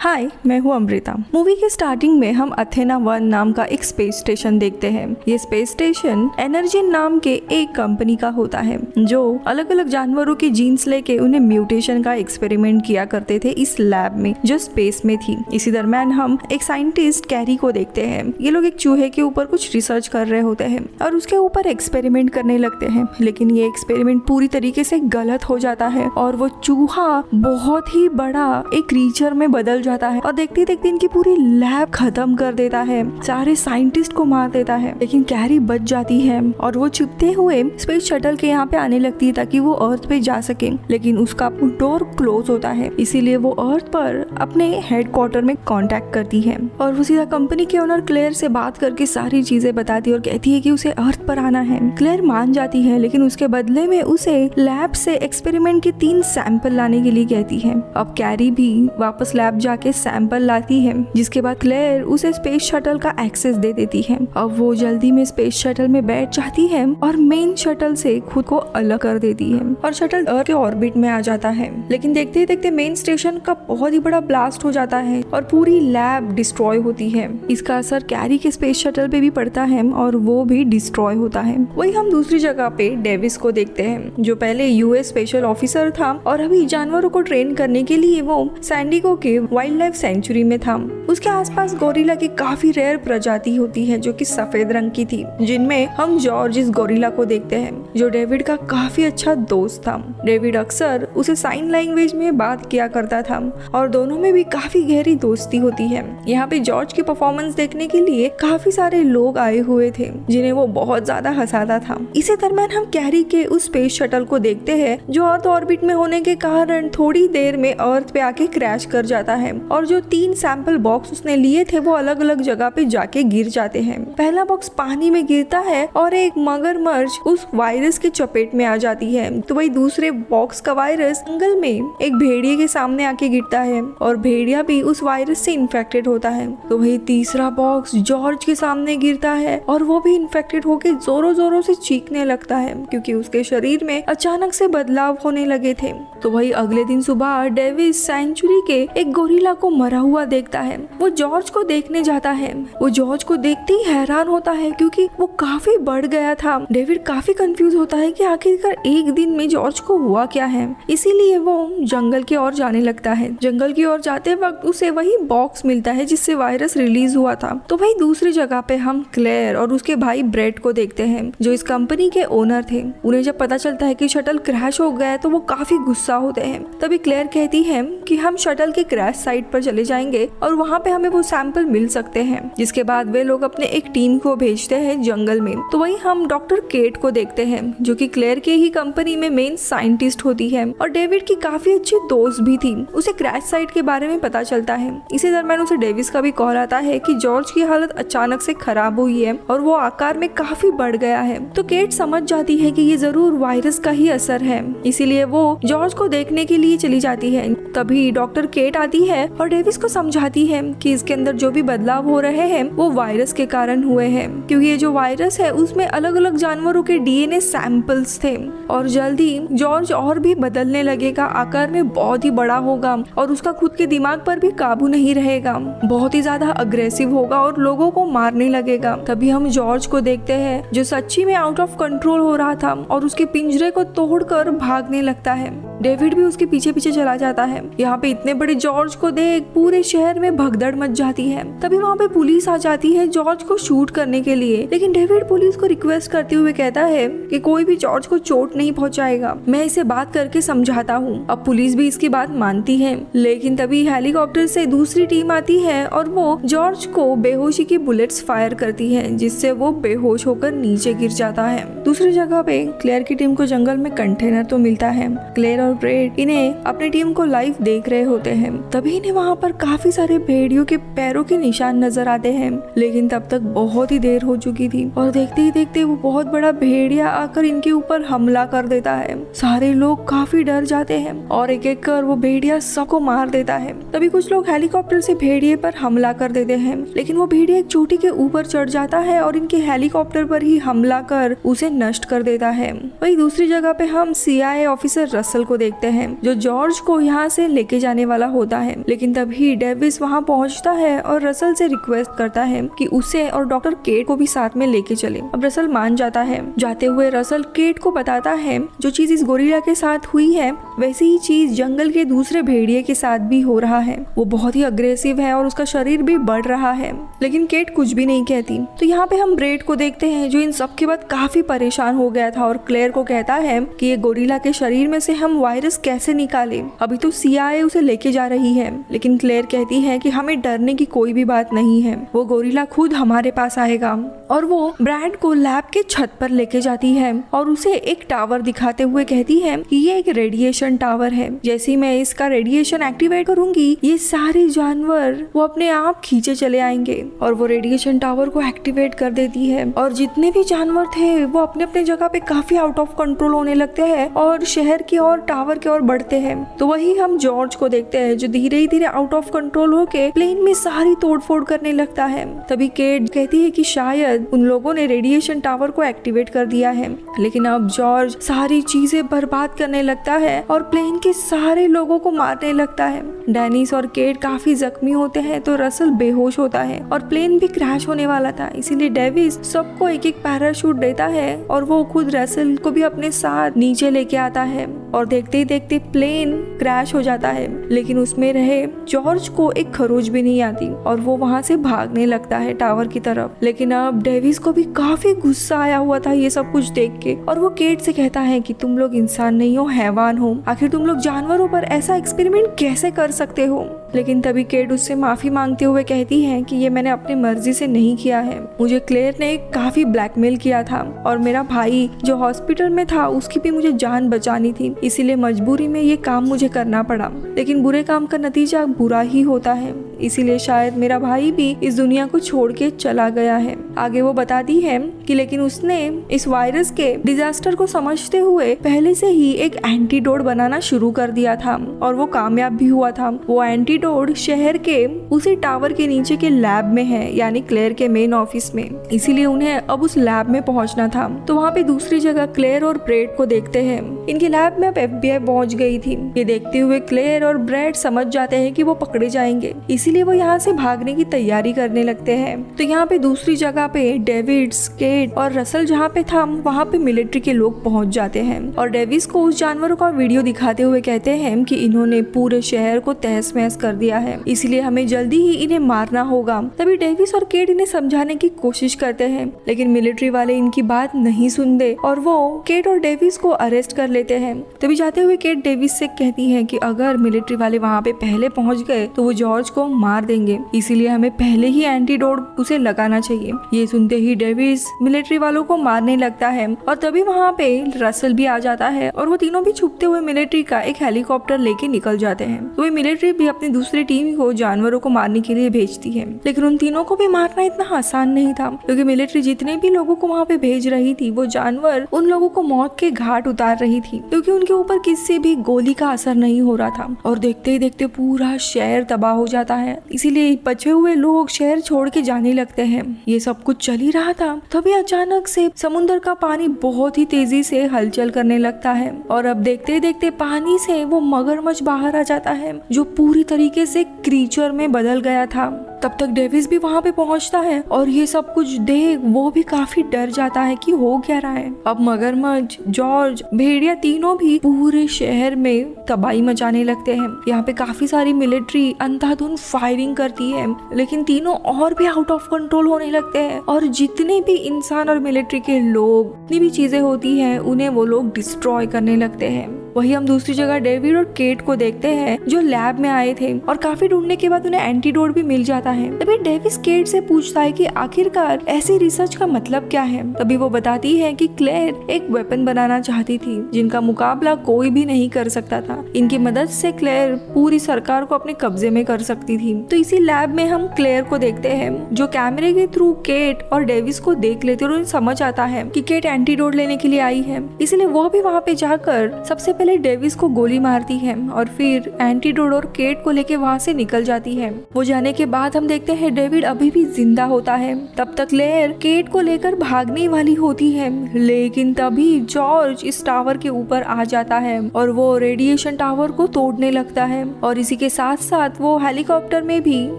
हाय, मैं हूँ अमृता। मूवी के स्टार्टिंग में हम अथेना 1 नाम का एक स्पेस स्टेशन देखते हैं। ये स्पेस स्टेशन एनर्जी नाम के एक कंपनी का होता है जो अलग अलग जानवरों के जीन्स लेके उन्हें म्यूटेशन का एक्सपेरिमेंट किया करते थे इस लैब में जो स्पेस में थी। इसी दरम्यान हम एक साइंटिस्ट कैरी को देखते हैं। ये लोग एक चूहे के ऊपर कुछ रिसर्च कर रहे होते हैं और उसके ऊपर एक्सपेरिमेंट करने लगते हैं, लेकिन ये एक्सपेरिमेंट पूरी तरीके से गलत हो जाता है और वो चूहा बहुत ही बड़ा एक क्रीचर में बदल जाता है और देखते देखते इनकी पूरी लैब खत्म कर देता है, सारे साइंटिस्ट को मार देता है। लेकिन कैरी बच जाती है और वो छिपते हुए स्पेस शटल के यहाँ पे आने लगती है ताकि वो अर्थ पे जा सके, लेकिन उसका डोर क्लोज होता है, इसीलिए वो अर्थ पर अपने हेडक्वार्टर में कांटेक्ट करती है और वो सीधा कंपनी के ओनर क्लेयर से बात करके सारी चीजें बताती है और कहती है कि उसे अर्थ पर आना है। क्लेयर मान जाती है, लेकिन उसके बदले में उसे लैब से एक्सपेरिमेंट के 3 सैंपल लाने के लिए कहती है। अब कैरी भी वापस लैब जाके सैंपल लाती है, जिसके बाद क्लेयर उसे स्पेस शटल का एक्सेस दे देती है। अब वो जल्दी में स्पेस शटल में बैठ जाती है और मेन शटल से खुद को अलग कर देती है और शटल अर्थ के ऑर्बिट में आ जाता है। लेकिन देखते ही देखते मेन स्टेशन का बहुत ही बड़ा ब्लास्ट हो जाता है और पूरी लैब डिस्ट्रॉय होती है। इसका असर कैरी के स्पेस शटल पे भी पड़ता है और वो भी डिस्ट्रॉय होता है। वही हम दूसरी जगह पे डेविस को देखते हैं, जो पहले यूएस स्पेशल ऑफिसर था और अभी जानवरों को ट्रेन करने के लिए वो सैंडिगो के वाइल्ड लाइफ सेंचुरी में था। उसके आसपास गोरिल्ला की काफी रेयर प्रजाति होती है जो कि सफेद रंग की थी, जिनमें हम जॉर्ज इस गोरिल्ला को देखते हैं जो डेविड का काफी अच्छा दोस्त था। डेविड अक्सर उसे साइन लैंग्वेज में बात किया करता था और दोनों में भी काफी गहरी दोस्ती होती है। यहाँ पे जॉर्ज की परफॉर्मेंस देखने के लिए काफी सारे लोग आए हुए थे जिन्हें वो बहुत ज्यादा हंसाता था। इसी दरम्यान हम कैरी के उस स्पेस शटल को देखते हैं जो अर्थ ऑर्बिट में होने के कारण थोड़ी देर में अर्थ पे आके क्रैश कर जाता है और जो 3 सैंपल बॉक्स उसने लिए थे वो अलग अलग जगह पे जाके गिर जाते हैं। पहला बॉक्स पानी में गिरता है और एक मगरमच्छ उस वायरस के चपेट में आ जाती है, तो वही दूसरे बॉक्स का वायरस जंगल में एक भेड़िए के सामने आके गिरता है और भेड़िया भी उस वायरस से इन्फेक्टेड होता है। तो वही तीसरा बॉक्स जॉर्ज के सामने गिरता है और वो भी इन्फेक्टेड होके जोरों जोरों से चीखने लगता है क्योंकि उसके शरीर में अचानक से बदलाव होने लगे थे। तो वही अगले दिन सुबह डेविस सेंचुरी के एक गोरिल्ला को मरा हुआ देखता है। वो जॉर्ज को देखने जाता है। वो जॉर्ज को देखते ही हैरान होता है क्योंकि वो काफी बढ़ गया था। डेविड काफी कंफ्यूज होता है कि आखिरकार एक दिन में जॉर्ज को हुआ क्या है, इसीलिए वो जंगल की ओर जाने लगता है। जंगल की ओर जाते वक्त उसे वही बॉक्स मिलता है जिससे वायरस रिलीज हुआ था। तो वही दूसरी जगह पे हम क्लेयर और उसके भाई ब्रेड को देखते हैं जो इस कंपनी के ओनर थे। उन्हें जब पता चलता है कि शटल क्रैश हो गया है तो वो काफी गुस्सा होते हैं। तभी क्लेयर कहती है कि हम शटल के क्रैश साइट पर चले जाएंगे और वहाँ पे हमें वो सैंपल मिल सकते हैं। जिसके बाद वे लोग अपने एक टीम को भेजते हैं जंगल में। तो वही हम डॉक्टर केट को देखते हैं जो कि क्लेयर के ही कंपनी में मेन साइंटिस्ट होती है और डेविड की काफी अच्छी दोस्त भी थी। उसे क्रैश साइट के बारे में पता चलता है। इसी दरम्यान उसे डेविस का भी कॉल आता है कि जॉर्ज की हालत अचानक से खराब हुई है और वो आकार में काफी बढ़ गया है। तो केट समझ जाती है कि ये जरूर वायरस का ही असर है, इसीलिए वो जॉर्ज को देखने के लिए चली जाती है। तभी डॉक्टर केट आती है और डेविस को समझाती है कि इसके अंदर जो भी बदलाव हो रहे हैं वो वायरस के कारण हुए हैं, क्योंकि ये जो वायरस है उसमें अलग अलग जानवरों के डीएनए सैंपल्स थे और जल्दी जॉर्ज और भी बदलने लगेगा, आकार में बहुत ही बड़ा होगा और उसका खुद के दिमाग पर भी काबू नहीं रहेगा, बहुत ही ज्यादा अग्रेसिव होगा और लोगों को मारने लगेगा। तभी हम जॉर्ज को देखते हैं जो सच्ची में आउट ऑफ कंट्रोल हो रहा था और उसके पिंजरे को तोड़कर भागने लगता है। डेविड भी उसके पीछे पीछे चला जाता है। यहाँ पे इतने बड़े जॉर्ज को देख पूरे शहर में भगदड़ मच जाती है। तभी वहाँ पे पुलिस आ जाती है जॉर्ज को शूट करने के लिए, लेकिन डेविड पुलिस को रिक्वेस्ट करते हुए कहता है कि कोई भी जॉर्ज को चोट नहीं पहुँचाएगा, मैं इसे बात करके समझाता हूँ। अब पुलिस भी इसकी बात मानती है, लेकिन तभी हेलीकॉप्टर से दूसरी टीम आती है और वो जॉर्ज को बेहोशी की बुलेट्स फायर करती है, जिससे वो बेहोश होकर नीचे गिर जाता है। दूसरी जगह पे क्लेयर की टीम को जंगल में कंटेनर तो मिलता है। क्लेयर और ब्रेड इन्हें अपनी टीम को लाइव देख रहे होते हैं। तभी इन्हें वहाँ पर काफी सारे भेड़ियों के पैरों के निशान नजर आते हैं, लेकिन तब तक बहुत ही देर हो चुकी थी और देखते ही देखते वो बहुत बड़ा भेड़िया आकर इनके ऊपर हमला कर देता है। सारे लोग काफी डर जाते हैं और एक एक कर वो भेड़िया सबको मार देता है। तभी कुछ लोग हेलीकॉप्टर से भेड़िए पर हमला कर देते हैं, लेकिन वो भेड़िया एक चोटी के ऊपर चढ़ जाता है और इनके हेलीकॉप्टर पर ही हमला कर उसे नष्ट कर देता है। वही दूसरी जगह पे हम CIA ऑफिसर रसल को देखते हैं जो जॉर्ज को यहाँ से लेके जाने वाला होता है, लेकिन तभी डेविस वहाँ पहुँचता है और रसल से रिक्वेस्ट करता है कि उसे और डॉक्टर केट को भी साथ में लेके चले। अब रसल मान जाता है। जाते हुए रसल केट को बताता है जो चीज इस गोरिल्ला के साथ हुई है वैसी ही चीज जंगल के दूसरे भेड़िए के साथ भी हो रहा है। वो बहुत ही अग्रेसिव है और उसका शरीर भी बढ़ रहा है, लेकिन केट कुछ भी नहीं कहती। तो यहाँ पे हम ब्रेड को देखते हैं जो इन सब के बाद काफी परेशान हो गया था और क्लेयर को कहता है कि ये गोरिल्ला के शरीर में से हम वायरस कैसे निकाले। अभी तो CIA उसे लेके जा रही है, लेकिन क्लेयर कहती है कि हमें डरने की कोई भी बात नहीं है, वो गोरिल्ला खुद हमारे पास आएगा। और वो ब्रैड को लैब के छत पर लेके जाती है और उसे एक टावर दिखाते हुए कहती है कि ये एक रेडिएशन टावर है, जैसे ही मैं इसका रेडिएशन एक्टिवेट करूंगी ये सारे जानवर वो अपने आप खींचे चले आएंगे। और वो रेडिएशन टावर को एक्टिवेट कर देती है और जितने भी जानवर थे वो अपने अपने जगह पे काफी आउट ऑफ कंट्रोल होने लगते हैं और शहर की ओर टावर की ओर बढ़ते हैं। तो वही हम जॉर्ज को देखते हैं जो धीरे धीरे आउट ऑफ कंट्रोल होके प्लेन में सारी तोड़फोड़ करने लगता है। तभी केट कहती है कि शायद उन लोगों ने रेडिएशन टावर को एक्टिवेट कर दिया है, लेकिन अब जॉर्ज सारी चीजें बर्बाद करने लगता है और प्लेन के सारे लोगों को मारने लगता है। डेनिस और केट काफी जख्मी होते हैं तो रसल बेहोश होता है और प्लेन भी क्रैश होने वाला था, इसीलिए डेविस सबको एक एक पैराशूट देता है और वो खुद रसल को भी अपने साथ नीचे लेके आता है। और देखते ही देखते प्लेन क्रैश हो जाता है, लेकिन उसमें रहे जॉर्ज को एक खरोच भी नहीं आती और वो वहां से भागने लगता है टावर की तरफ। लेकिन अब डेविस को भी काफी गुस्सा आया हुआ था ये सब कुछ देख के और वो केट से कहता है कि तुम लोग इंसान नहीं हो, हैवान हो, आखिर तुम लोग जानवरों पर ऐसा एक्सपेरिमेंट कैसे कर सकते हो। लेकिन तभी केट उससे माफी मांगते हुए कहती है कि ये मैंने अपनी मर्जी से नहीं किया है, मुझे क्लेयर ने काफी ब्लैकमेल किया था और मेरा भाई जो हॉस्पिटल में था उसकी भी मुझे जान बचानी थी, इसीलिए मजबूरी में ये काम मुझे करना पड़ा। लेकिन बुरे काम का नतीजा बुरा ही होता है, इसीलिए शायद मेरा भाई भी इस दुनिया को छोड़ के चला गया है। आगे वो बताती है कि लेकिन उसने इस वायरस के डिजास्टर को समझते हुए पहले से ही एक एंटीडोट बनाना शुरू कर दिया था और वो कामयाब भी हुआ था। वो एंटीडोट शहर के उसी टावर के नीचे के लैब में है, यानी क्लेयर के मेन ऑफिस में, इसीलिए उन्हें अब उस लैब में पहुंचना था। तो वहाँ पे दूसरी जगह क्लेयर और ब्रेड को देखते हैं। इनके लैब में अब FBI पहुंच गई थी। ये देखते हुए क्लेयर और ब्रेड समझ जाते हैं कि वो पकड़े जाएंगे, इसीलिए वो यहाँ से भागने की तैयारी करने लगते हैं। तो यहाँ पे दूसरी जगह पे डेविड्स, केट और रसल जहाँ पे था वहाँ पे मिलिट्री के लोग पहुँच जाते हैं और डेविस को उस जानवरों का वीडियो दिखाते हुए कहते हैं कि इन्होंने पूरे शहर को तहस महस कर दिया है, इसीलिए हमें जल्दी ही इन्हें मारना होगा। तभी डेविस और केट इन्हें समझाने की कोशिश करते हैं, लेकिन मिलिट्री वाले इनकी बात नहीं सुनते और वो केट और डेविस को अरेस्ट कर लेते हैं। तभी जाते हुए केट डेविस से कहती है कि अगर मिलिट्री वाले वहाँ पे पहले पहुँच गए तो वो जॉर्ज को मार देंगे, इसीलिए हमें पहले ही एंटीडोट उसे लगाना चाहिए। ये सुनते ही डेविस मिलिट्री वालों को मारने लगता है और तभी वहाँ पे रसल भी आ जाता है और वो तीनों भी छुपते हुए मिलिट्री का एक हेलीकॉप्टर लेके निकल जाते हैं। तो ये मिलिट्री भी अपनी दूसरी टीम को जानवरों को मारने के लिए भेजती है, लेकिन उन तीनों को भी मारना इतना आसान नहीं था, क्योंकि मिलिट्री जितने भी लोगों को वहाँ पे भेज रही थी वो जानवर उन लोगों को मौत के घाट उतार रही थी, क्योंकि उनके ऊपर किसी भी गोली का असर नहीं हो रहा था। और देखते ही देखते पूरा शहर तबाह हो जाता है, इसीलिए बचे हुए लोग शहर छोड़ के जाने लगते हैं। ये सब कुछ चल ही रहा था, तभी अचानक से समुद्र का पानी बहुत ही तेजी से हलचल करने लगता है और अब देखते ही देखते पानी से वो मगरमच्छ बाहर आ जाता है जो पूरी तरीके से क्रीचर में बदल गया था। तब तक डेविस भी वहाँ पे पहुँचता है और ये सब कुछ देख वो भी काफी डर जाता है कि हो क्या रहा है। अब मगरमच्छ, जॉर्ज, भेड़िया तीनों भी पूरे शहर में तबाही मचाने लगते हैं। यहाँ पे काफी सारी मिलिट्री अंधाधुंध फायरिंग करती है, लेकिन तीनों और भी आउट ऑफ कंट्रोल होने लगते हैं और जितने भी इंसान और मिलिट्री के लोग, जितनी भी चीजें होती हैं उन्हें वो लोग डिस्ट्रॉय करने लगते हैं। वही हम दूसरी जगह डेविड और केट को देखते हैं जो लैब में आए थे और काफी ढूंढने के बाद उन्हें एंटीडोट भी मिल जाता है। तभी डेविस केट से पूछता है कि आखिरकार ऐसी रिसर्च का मतलब क्या है। तभी वो बताती है कि क्लेयर एक वेपन बनाना चाहती थी जिनका मुकाबला कोई भी नहीं कर सकता था। इनकी मदद से क्लेयर पूरी सरकार को अपने कब्जे में कर सकती थी। तो इसी लैब में हम क्लेयर को देखते हैं जो कैमरे के थ्रू केट और डेविस को देख लेते और उन्हें समझ आता है कि केट एंटीडोट लेने के लिए आई है, इसलिए वो भी वहाँ पे जाकर सबसे पहले डेविस को गोली मारती है और फिर एंटीडोट और केट को लेके वहाँ से निकल जाती है। वो जाने के बाद हम देखते हैं डेविड अभी भी जिंदा होता है। तब तक क्लेयर केट को लेकर भागने वाली होती है, लेकिन तभी जॉर्ज इस टावर के ऊपर आ जाता है और वो रेडिएशन टावर को तोड़ने लगता है और इसी के साथ साथ वो हेलीकॉप्टर में भी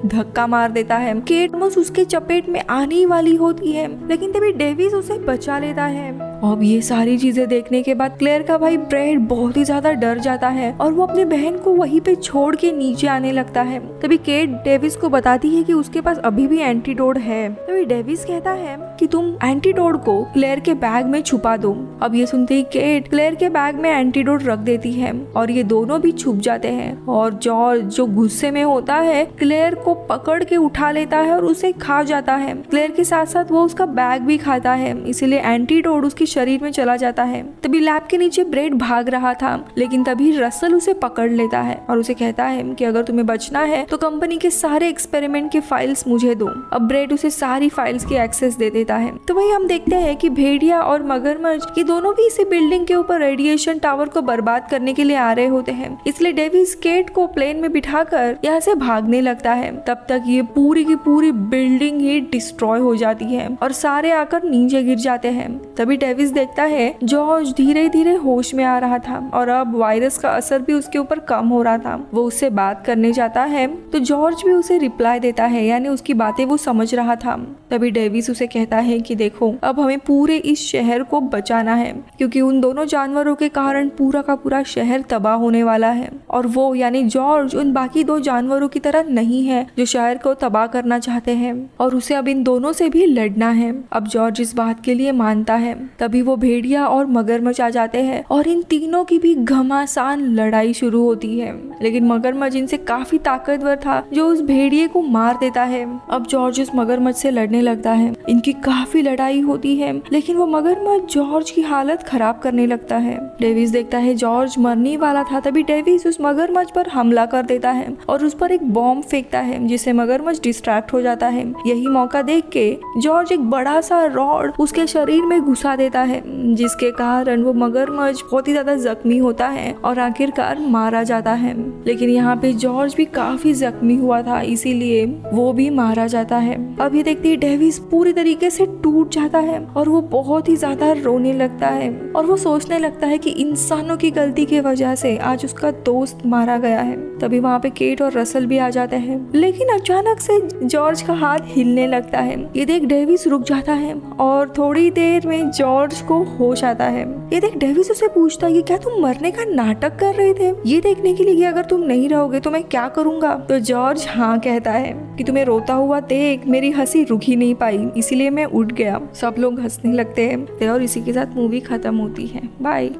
धक्का मार देता है। केट उसके चपेट में आने वाली होती है, लेकिन तभी डेविस उसे बचा लेता है। अब ये सारी चीजें देखने के बाद क्लेयर का भाई ब्रैड बहुत ही ज्यादा डर जाता है और वो अपनी बहन को वहीं पे छोड़ के नीचे आने लगता है। तभी केट डेविस को बताती है कि उसके पास अभी भी एंटीडोट है। तभी डेविस कहता है कि तुम एंटीडोट को क्लेयर के बैग में छुपा दो। अब ये सुनते ही केट क्लेयर के बैग में एंटीडोट रख देती है और ये दोनों भी छुप जाते हैं और जॉर्ज जो गुस्से में होता है क्लेयर को पकड़ के उठा लेता है और उसे खा जाता है। क्लेयर के साथ साथ वो उसका बैग भी खाता है, इसीलिए एंटीडोट उसकी शरीर में चला जाता है। तभी लैब के नीचे ब्रेड भाग रहा था, लेकिन तभी रसल उसे पकड़ लेता है और उसे कहता है कि अगर तुम्हें बचना है तो कंपनी के सारे एक्सपेरिमेंट के फाइल्स मुझे दो। अब ब्रेड उसे सारी फाइल्स की एक्सेस दे देता है। तो वही हम देखते हैं कि भेड़िया और मगरमच्छ ये दोनों भी इसी बिल्डिंग के ऊपर रेडिएशन टावर को बर्बाद करने के लिए आ रहे होते हैं, इसलिए डेविस केट को प्लेन में बिठाकर यहाँ से भागने लगता है। तब तक ये पूरी की पूरी बिल्डिंग ही डिस्ट्रॉय हो जाती है और सारे आकर नीचे गिर जाते हैं। तभी डेविस देखता है जॉर्ज धीरे धीरे होश में आ रहा था और अब वायरस का असर भी उसके ऊपर कम हो रहा था। वो उससे बात करने जाता है तो जॉर्ज भी उसे रिप्लाई देता है, यानी उसकी बातें वो समझ रहा था। तभी डेविस उसे कहता है कि देखो अब हमें पूरे इस शहर को बचाना है, क्योंकि उन दोनों जानवरों के कारण पूरा का पूरा शहर तबाह होने वाला है और वो यानी जॉर्ज उन बाकी दो जानवरों की तरह नहीं है जो शहर को तबाह करना चाहते हैं और उसे अब इन दोनों से भी लड़ना है। अब जॉर्ज इस बात के लिए मानता है। तभी वो भेड़िया और मगरमच्छ आ जाते हैं और इन तीनों की भी घमासान लड़ाई शुरू होती है, लेकिन मगरमच्छ इनसे काफी ताकतवर था जो उस भेड़िए को मार देता है। अब जॉर्ज उस मगरमच्छ से लड़ने लगता है। इनकी काफी लड़ाई होती है, लेकिन वो मगरमच्छ जॉर्ज की हालत खराब करने लगता है। डेविस देखता है जॉर्ज मरने वाला था, तभी डेविस उस मगरमच्छ पर हमला कर देता है और उस पर एक बॉम्ब फेंकता है, जिससे मगरमच्छ डिस्ट्रैक्ट हो जाता है। यही मौका देख के जॉर्ज एक बड़ा सा रॉड उसके शरीर में घुसा देता है, जिसके कारण वो मगरमच्छ बहुत ही ज्यादा जख्मी होता है और आखिरकार मारा जाता है। लेकिन यहाँ पे जॉर्ज भी काफी जख्मी हुआ था, इसीलिए वो भी मारा जाता है। अब ये देखते ही डेविस पूरी तरीके से टूट जाता है और वो बहुत ही ज्यादा रोने लगता है और वो सोचने लगता है कि इंसानों की गलती की वजह से आज उसका दोस्त मारा गया है। तभी वहाँ पे केट और रसल भी आ जाते हैं, लेकिन अचानक से जॉर्ज का हाथ हिलने लगता है। ये देख डेविस रुक जाता है और थोड़ी देर में जॉर्ज को होश आता है। ये देख डेविस उसे पूछता है कि क्या तुम मरने का नाटक कर रहे थे, ये देखने के लिए कि अगर तुम नहीं रहोगे तो मैं क्या करूंगा। तो जॉर्ज हाँ कहता है कि तुम्हें रोता हुआ देख मेरी हंसी रुक ही नहीं पाई, इसीलिए मैं उठ गया। सब लोग हंसने लगते हैं और इसी के साथ मूवी खत्म होती है। बाय।